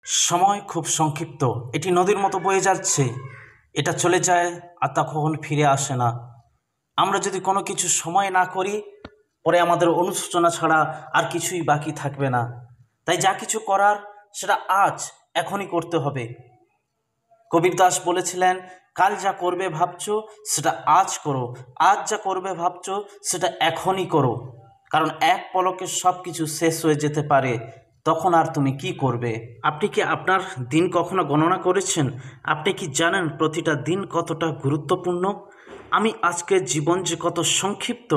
সময় খুব সংক্ষিপ্ত, এটি নদীর মতো বয়ে যাচ্ছে। এটা চলে যায় আর তা কখনো ফিরে আসে না। আমরা যদি কোনো কিছু সময় না করি, পরে আমাদের অনুশোচনা ছাড়া আর কিছুই বাকি থাকবে না। তাই যা কিছু করার সেটা আজ, এখনই করতে হবে। কবীর দাস বলেছিলেন, কাল যা করবে ভাবছো সেটা আজ করো, আজ যা করবে ভাবছো সেটা এখনই করো। কারণ এক পলকে সব কিছু শেষ হয়ে যেতে পারে, তখন আর তুমি কি করবে? আপনি কি আপনার দিন কখনো গণনা করেছেন? আপনি কি জানেন প্রতিটা দিন কতটা গুরুত্বপূর্ণ? আমি আজকের জীবন যে কত সংক্ষিপ্ত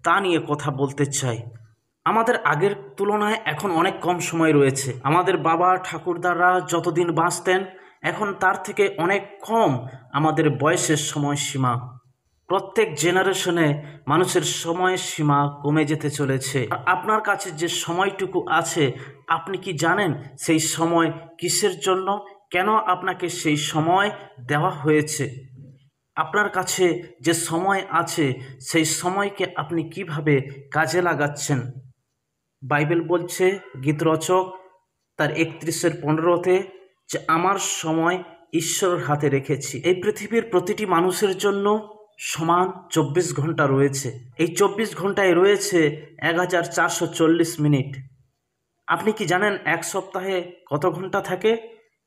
তা নিয়ে কথা বলতে চাই। আমাদের আগের তুলনায় এখন অনেক কম সময় রয়েছে। আমাদের বাবা ঠাকুরদারা যতদিন বাঁচতেন, এখন তার থেকে অনেক কম আমাদের বয়সের সময়সীমা। প্রত্যেক জেনারেশনে মানুষের সময়ের সীমা কমে যেতে চলেছে। আর আপনার কাছে যে সময়টুকু আছে, আপনি কি জানেন সেই সময় কিসের জন্য, কেন আপনাকে সেই সময় দেওয়া হয়েছে? আপনার কাছে যে সময় আছে, সেই সময়কে আপনি কিভাবে কাজে লাগাচ্ছেন? বাইবেল বলছে, গীতরচক তার 31:15 যে আমার সময় ঈশ্বরের হাতে রেখেছি। এই পৃথিবীর প্রতিটি মানুষের জন্য সমান 24 ঘন্টা রয়েছে। এই 24 ঘন্টায় রয়েছে 1440 মিনিট। আপনি কি জানেন এক সপ্তাহে কত ঘন্টা থাকে?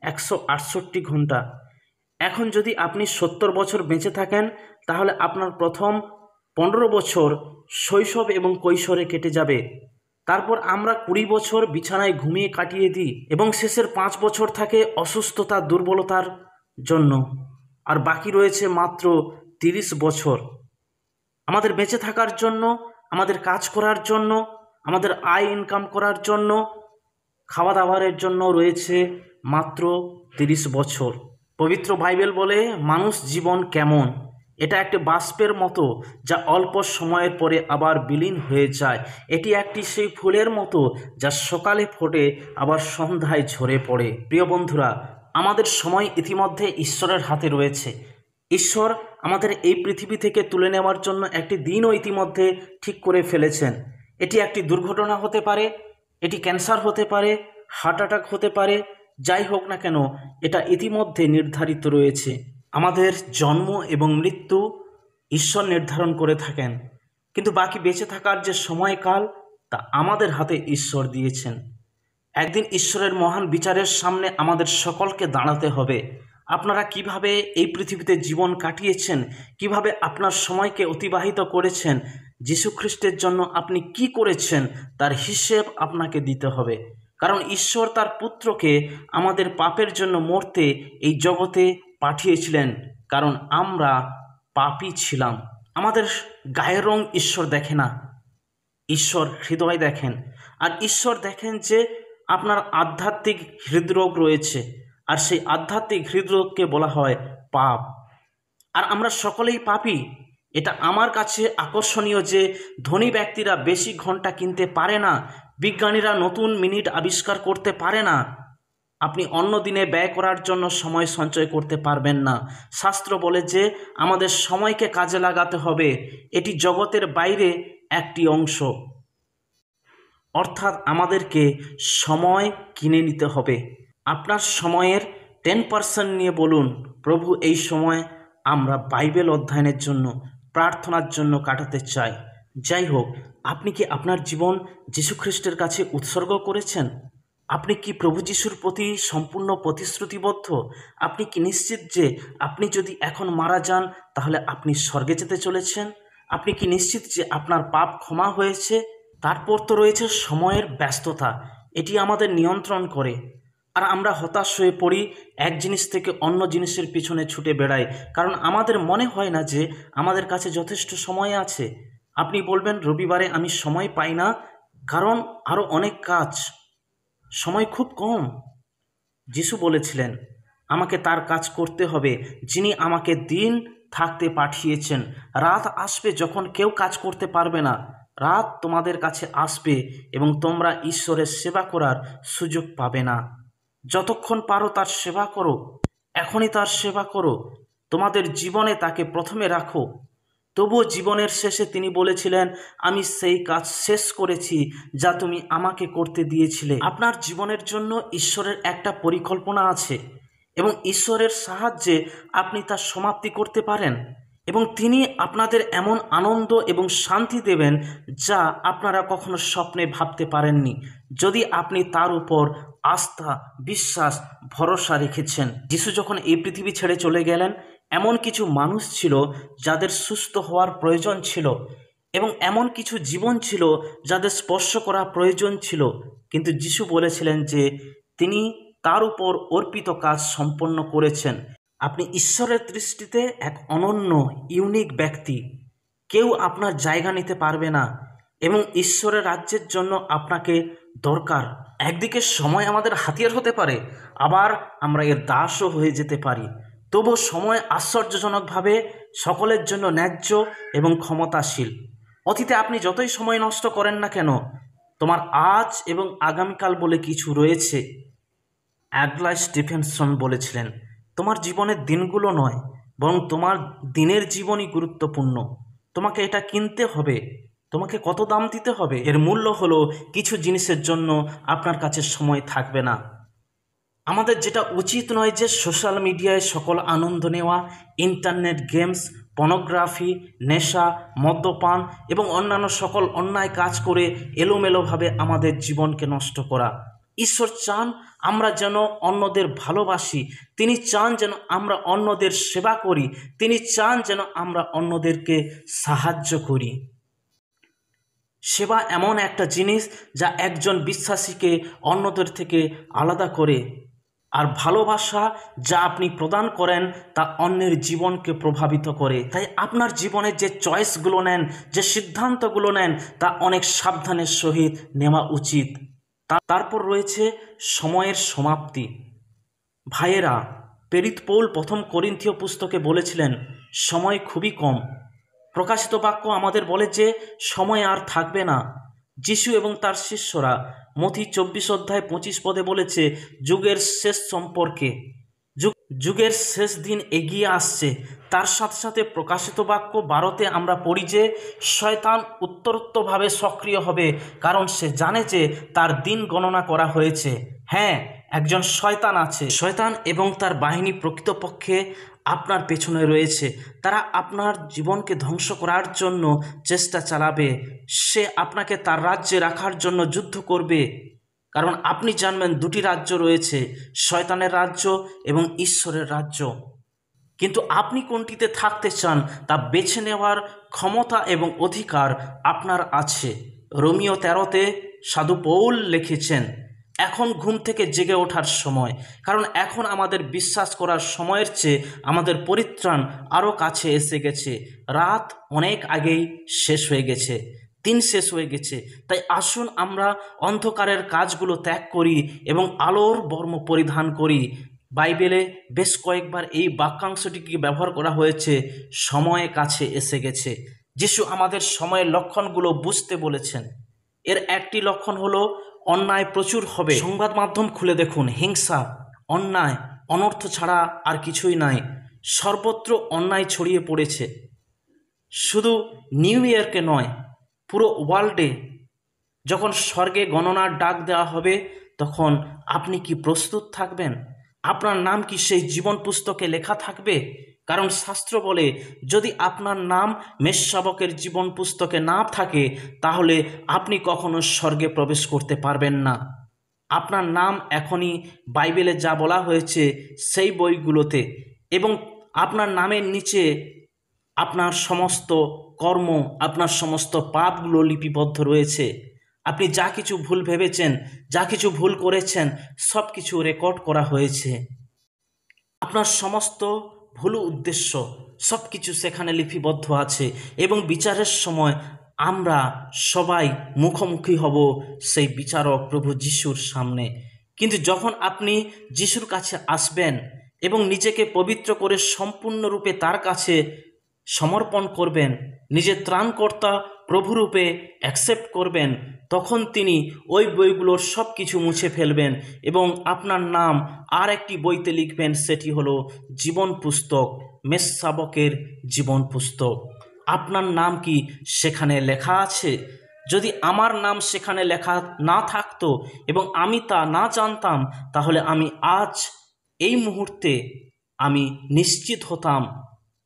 168 ঘন্টা। এখন যদি আপনি 70 বছর বেঁচে থাকেন, তাহলে আপনার প্রথম 15 বছর শৈশব এবং কৈশোরে কেটে যাবে। তারপর আমরা 20 বছর বিছানায় ঘুমিয়ে কাটিয়ে দিই এবং শেষের 5 বছর থাকে অসুস্থতা, দুর্বলতার জন্য। আর বাকি রয়েছে মাত্র 30 বছর আমাদের বেঁচে থাকার জন্য, আমাদের কাজ করার জন্য, আমাদের আয় ইনকাম করার জন্য, খাওয়া দাওয়ারের জন্য রয়েছে মাত্র 30 বছর। পবিত্র বাইবেল বলে, মানুষ জীবন কেমন? এটা একটি বাষ্পের মতো, যা অল্প সময়ের পরে আবার বিলীন হয়ে যায়। এটি একটি সেই ফুলের মতো, যা সকালে ফোটে আবার সন্ধ্যায় ঝরে পড়ে। প্রিয় বন্ধুরা, আমাদের সময় ইতিমধ্যে ঈশ্বরের হাতে রয়েছে। ঈশ্বর আমাদের এই পৃথিবী থেকে তুলে নেওয়ার জন্য একটি দিনও ইতিমধ্যে ঠিক করে ফেলেছেন। এটি একটি দুর্ঘটনা হতে পারে, এটি ক্যান্সার হতে পারে, হার্ট অ্যাটাক হতে পারে, যাই হোক না কেন, এটা ইতিমধ্যে নির্ধারিত রয়েছে। আমাদের জন্ম এবং মৃত্যু ঈশ্বর নির্ধারণ করে থাকেন, কিন্তু বাকি বেঁচে থাকার যে সময়কাল, তা আমাদের হাতে ঈশ্বর দিয়েছেন। একদিন ঈশ্বরের মহান বিচারের সামনে আমাদের সকলকে দাঁড়াতে হবে। আপনারা কিভাবে এই পৃথিবীতে জীবন কাটিয়েছেন, কিভাবে আপনার সময়কে অতিবাহিত করেছেন, যীশুখ্রিস্টের জন্য আপনি কি করেছেন, তার হিসেব আপনাকে দিতে হবে। কারণ ঈশ্বর তার পুত্রকে আমাদের পাপের জন্য মরতে এই জগতে পাঠিয়েছিলেন, কারণ আমরা পাপী ছিলাম। আমাদের গায়ের রং ঈশ্বর দেখে না, ঈশ্বর হৃদয় দেখেন। আর ঈশ্বর দেখেন যে আপনার আধ্যাত্মিক হৃদরোগ রয়েছে, আর সেই আধ্যাত্মিক হৃদরোগকে বলা হয় পাপ। আর আমরা সকলেই পাপী। এটা আমার কাছে আকর্ষণীয় যে ধনী ব্যক্তিরা বেশি ঘন্টা কিনতে পারে না, বিজ্ঞানীরা নতুন মিনিট আবিষ্কার করতে পারে না। আপনি অন্য দিনে ব্যয় করার জন্য সময় সঞ্চয় করতে পারবেন না। শাস্ত্র বলে যে আমাদের সময়কে কাজে লাগাতে হবে। এটি জগতের বাইরে একটি অংশ, অর্থাৎ আমাদেরকে সময় কিনে নিতে হবে। আপনার সময়ের 10% নিয়ে বলুন, প্রভু এই সময় আমরা বাইবেল অধ্যয়নের জন্য, প্রার্থনার জন্য কাটাতে চাই। যাই হোক, আপনি কি আপনার জীবন যীশুখ্রিস্টের কাছে উৎসর্গ করেছেন? আপনি কি প্রভু যিশুর প্রতি সম্পূর্ণ প্রতিশ্রুতিবদ্ধ? আপনি কি নিশ্চিত যে আপনি যদি এখন মারা যান, তাহলে আপনি স্বর্গে যেতে চলেছেন? আপনি কি নিশ্চিত যে আপনার পাপ ক্ষমা হয়েছে? তারপর তো রয়েছে সময়ের ব্যস্ততা, এটি আমাদের নিয়ন্ত্রণ করে। আর আমরা হতাশ হয়ে পড়ি, এক জিনিস থেকে অন্য জিনিসের পিছনে ছুটে বেড়াই, কারণ আমাদের মনে হয় না যে আমাদের কাছে যথেষ্ট সময় আছে। আপনি বলবেন, রবিবারে আমি সময় পাই না, কারণ আরও অনেক কাজ, সময় খুব কম। যিশু বলেছিলেন, আমাকে তার কাজ করতে হবে যিনি আমাকে দিন থাকতে পাঠিয়েছেন। রাত আসবে যখন কেউ কাজ করতে পারবে না। রাত তোমাদের কাছে আসবে এবং তোমরা ঈশ্বরের সেবা করার সুযোগ পাবে না। যতক্ষণ পারো তার সেবা করো, এখনই তার সেবা করো, তোমাদের জীবনে তাকে প্রথমে রাখো। তবুও জীবনের শেষে তিনি বলেছিলেন, আমি সেই কাজ শেষ করেছি যা তুমি আমাকে করতে দিয়েছিলে। আপনার জীবনের জন্য ঈশ্বরের একটা পরিকল্পনা আছে এবং ঈশ্বরের সাহায্যে আপনি তার সমাপ্তি করতে পারেন এবং তিনি আপনাদের এমন আনন্দ এবং শান্তি দেবেন যা আপনারা কখনো স্বপ্নে ভাবতে পারেননি, যদি আপনি তার উপর আস্থা, বিশ্বাস, ভরসা রেখেছেন। যিশু যখন এই পৃথিবী ছেড়ে চলে গেলেন, এমন কিছু মানুষ ছিল যাদের সুস্থ হওয়ার প্রয়োজন ছিল এবং এমন কিছু জীবন ছিল যাদের স্পর্শ করা প্রয়োজন ছিল, কিন্তু যিশু বলেছিলেন যে তিনি তার উপর অর্পিত কাজ সম্পন্ন করেছেন। আপনি ঈশ্বরের দৃষ্টিতে এক অনন্য ইউনিক ব্যক্তি। কেউ আপনার জায়গা নিতে পারবে না এবং ঈশ্বরের রাজ্যের জন্য আপনাকে দরকার। একদিকে সময় আমাদের হাতিয়ার হতে পারে, আবার আমরা এর দাসও হয়ে যেতে পারি। তবু সময় আশ্চর্যজনকভাবে সকলের জন্য ন্যায্য এবং ক্ষমতাশীল। অতীতে আপনি যতই সময় নষ্ট করেন না কেন, তোমার আজ এবং আগামীকাল বলে কিছু রয়েছে। অ্যাডলাই স্টিফেনসন বলেছিলেন, তোমার জীবনের দিনগুলো নয়, বরং তোমার দিনের জীবনই গুরুত্বপূর্ণ। তোমাকে এটা কিনতে হবে, তোমাকে কত দাম দিতে হবে, এর মূল্য হলো কিছু জিনিসের জন্য আপনার কাছে সময় থাকবে না। আমাদের যেটা উচিত নয় যে সোশ্যাল মিডিয়ায় সকল আনন্দ নেওয়া, ইন্টারনেট গেমস, পর্নোগ্রাফি, নেশা, মদ্যপান এবং অন্যান্য সকল অন্যায় কাজ করে এলোমেলোভাবে আমাদের জীবনকে নষ্ট করা। ঈশ্বর চান আমরা যেন অন্যদের ভালোবাসি, তিনি চান যেন আমরা অন্যদের সেবা করি, তিনি চান যেন আমরা অন্যদেরকে সাহায্য করি। সেবা এমন একটা জিনিস যা একজন বিশ্বাসীকে অন্যদের থেকে আলাদা করে, আর ভালোবাসা যা আপনি প্রদান করেন তা অন্যের জীবনকে প্রভাবিত করে। তাই আপনার জীবনের যে চয়েসগুলো নেন, যে সিদ্ধান্তগুলো নেন, তা অনেক সাবধানের সহিত নেওয়া উচিত। তারপর রয়েছে সময়ের সমাপ্তি। ভাইয়েরা, প্রেরিত পৌল প্রথম করিন্থীয় পুস্তকে বলেছিলেন, সময় খুবই কম। প্রকাশিত বাক্য আমাদের বলে যে সময় আর থাকবে না। যিশু এবং তার শিষ্যরা মথি 24:25 বলেছে যুগের শেষ সম্পর্কে, যুগের শেষ দিন এগিয়ে আসছে। তার সাথে সাথে প্রকাশিত বাক্য 12তে আমরা পড়ি যে শয়তান উত্তরোত্তরভাবে সক্রিয় হবে, কারণ সে জানে যে তার দিন গণনা করা হয়েছে। হ্যাঁ, একজন শয়তান আছে। শয়তান এবং তার বাহিনী প্রকৃতপক্ষে আপনার পেছনে রয়েছে। তারা আপনার জীবনকে ধ্বংস করার জন্য চেষ্টা চালাবে। সে আপনাকে তার রাজ্যে রাখার জন্য যুদ্ধ করবে, কারণ আপনি জানবেন দুটি রাজ্য রয়েছে, শয়তানের রাজ্য এবং ঈশ্বরের রাজ্য। কিন্তু আপনি কোনটিতে থাকতে চান তা বেছে নেওয়ার ক্ষমতা এবং অধিকার আপনার আছে। রোমিও 13তে সাধু পৌল লিখেছেন, এখন ঘুম থেকে জেগে ওঠার সময়, কারণ এখন আমাদের বিশ্বাস করার সময়ের চেয়ে আমাদের পরিত্রাণ আরও কাছে এসে গেছে। রাত অনেক আগেই শেষ হয়ে গেছে, দিন শেষ হয়ে গেছে। তাই আসুন আমরা অন্ধকারের কাজগুলো ত্যাগ করি এবং আলোর বর্ম পরিধান করি। বাইবেলে বেশ কয়েকবার এই বাক্যাংশটিকে ব্যবহার করা হয়েছে, সময় কাছে এসে গেছে। যিশু আমাদের সময়ের লক্ষণগুলো বুঝতে বলেছেন। এর একটি লক্ষণ হলো অন্যায় প্রচুর হবে। সংবাদ মাধ্যম খুলে দেখুন, হিংসা, অন্যায়, অনর্থ ছাড়া আর কিছুই নাই। সর্বত্র অন্যায় ছড়িয়ে পড়েছে। শুধু নিউ ইয়র্কে নয়, পুরো ওয়ার্ল্ডে। যখন স্বর্গে গণনার ডাক দেওয়া হবে, তখন আপনি কি প্রস্তুত থাকবেন? আপনার নাম কি সেই জীবন পুস্তকে লেখা থাকবে? কারণ শাস্ত্র বলে, যদি আপনার নাম মেষশাবকের জীবন পুস্তকে না থাকে, তাহলে আপনি কখনো স্বর্গে প্রবেশ করতে পারবেন না। আপনার নাম এখনই বাইবেলে যা বলা হয়েছে সেই বইগুলোতে, এবং আপনার নামের নিচে আপনার সমস্ত কর্ম, আপনার সমস্ত পাপগুলো লিপিবদ্ধ রয়েছে। আপনি যা কিছু ভুল ভেবেছেন, যা কিছু ভুল করেছেন, সব কিছু রেকর্ড করা হয়েছে। আপনার সমস্ত ভুল উদ্দেশ্য সব কিছু সেখানে লিপিবদ্ধ আছে, এবং বিচারের সময় আমরা সবাই মুখোমুখি হব সেই বিচারক প্রভু যিশুর সামনে। কিন্তু যখন আপনি যিশুর কাছে আসবেন এবং নিজেকে পবিত্র করে সম্পূর্ণরূপে তার কাছে সমর্পণ করবেন, নিজের ত্রাণকর্তা প্রভুরূপে অ্যাকসেপ্ট করবেন, তখন তিনি ওই বইগুলোর সব কিছু মুছে ফেলবেন এবং আপনার নাম আর একটি বইতে লিখবেন। সেটি হলো জীবন পুস্তক, মেষশাবকের জীবন পুস্তক। আপনার নাম কি সেখানে লেখা আছে? যদি আমার নাম সেখানে লেখা না থাকতো এবং আমি তা না জানতাম, তাহলে আমি আজ এই মুহূর্তে আমি নিশ্চিত হতাম,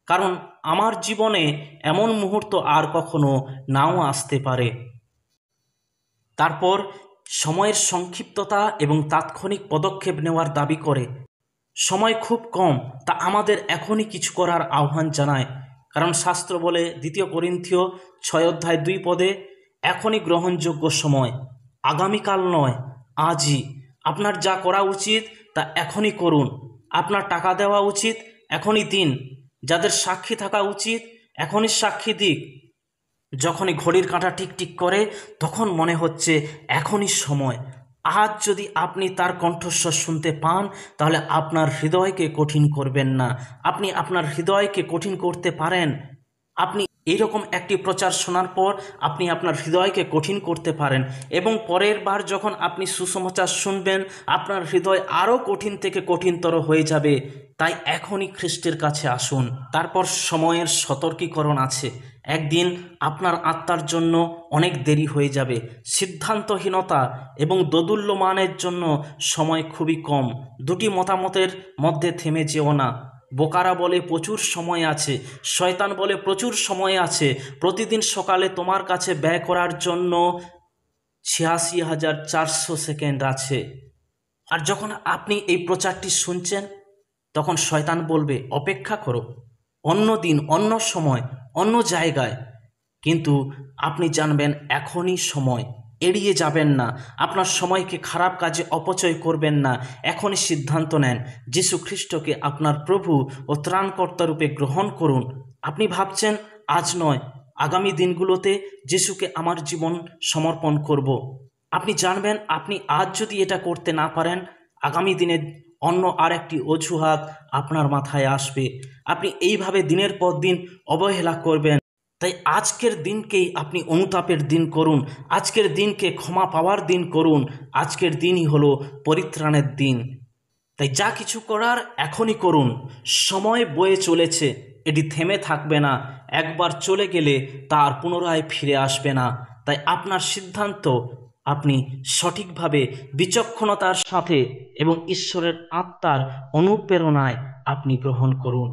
কারণ আমার জীবনে এমন মুহূর্ত আর কখনো নাও আসতে পারে। তারপর সময়ের সংক্ষিপ্ততা এবং তাৎক্ষণিক পদক্ষেপ নেওয়ার দাবি করে। সময় খুব কম, তা আমাদের এখনই কিছু করার আহ্বান জানায়, কারণ শাস্ত্র বলে 2 করিন্থীয় 6:2 এখনই গ্রহণযোগ্য সময়, আগামীকাল নয়, আজই। আপনার যা করা উচিত তা এখনই করুন। আপনার টাকা দেওয়া উচিত, এখনই দিন। যাদের সাক্ষী থাকা উচিত এখনই সাক্ষী দিক। যখনই ঘড়ির কাঁটা টিকটিক করে তখন মনে হচ্ছে এখনই সময়। আজ যদি আপনি তার কণ্ঠস্বর শুনতে পান, তাহলে আপনার হৃদয়কে কঠিন করবেন না। আপনি আপনার হৃদয়কে কঠিন করতে পারেন। আপনি এইরকম একটি প্রচার শোনার পর আপনি আপনার হৃদয়কে কঠিন করতে পারেন, এবং পরের বার যখন আপনি সুসমাচার শুনবেন, আপনার হৃদয় আরও কঠিন থেকে কঠিনতর হয়ে যাবে। তাই এখনই খ্রিস্টের কাছে আসুন। তারপর সময়ের সতর্কীকরণ আছে। একদিন আপনার আত্মার জন্য অনেক দেরি হয়ে যাবে। সিদ্ধান্তহীনতা এবং দোদুল্যমানের জন্য সময় খুবই কম। দুটি মতামতের মধ্যে থেমে যেও না। বোকারা বলে প্রচুর সময় আছে, শয়তান বলে প্রচুর সময় আছে। প্রতিদিন সকালে তোমার কাছে ব্যয় করার জন্য 86,400 সেকেন্ড আছে। আর যখন আপনি এই প্রচারটি শুনছেন, তখন শয়তান বলবে অপেক্ষা করো, অন্য দিন, অন্য সময়, অন্য জায়গায়। কিন্তু আপনি জানবেন এখনই সময়, এড়িয়ে যাবেন না। আপনার সময়কে খারাপ কাজে অপচয় করবেন না। এখনই সিদ্ধান্ত নেন, যীশু খ্রিস্টকে আপনার প্রভু ও ত্রাণকর্তা রূপে গ্রহণ করুন। আপনি ভাবছেন আজ নয়, আগামী দিনগুলোতে যীশুকে আমার জীবন সমর্পণ করব। আপনি জানবেন আপনি আজ যদি এটা করতে না পারেন, আগামী দিনে অন্য আর একটি অজুহাত আপনার মাথায় আসবে। আপনি এইভাবে দিনের পর দিন অবহেলা করবেন। তাই আজকের দিনকেই আপনি অনুতাপের দিন করুন। আজকের দিনকে ক্ষমা পাওয়ার দিন করুন। আজকের দিনই হলো পরিত্রাণের দিন। তাই যা কিছু করার এখনই করুন। সময় বয়ে চলেছে, এটি থেমে থাকবে না। একবার চলে গেলে তার পুনরায় ফিরে আসবে না। তাই আপনার সিদ্ধান্ত আপনি সঠিকভাবে বিচক্ষণতার সাথে এবং ঈশ্বরের আত্মার অনুপ্রেরণায় আপনি গ্রহণ করুন।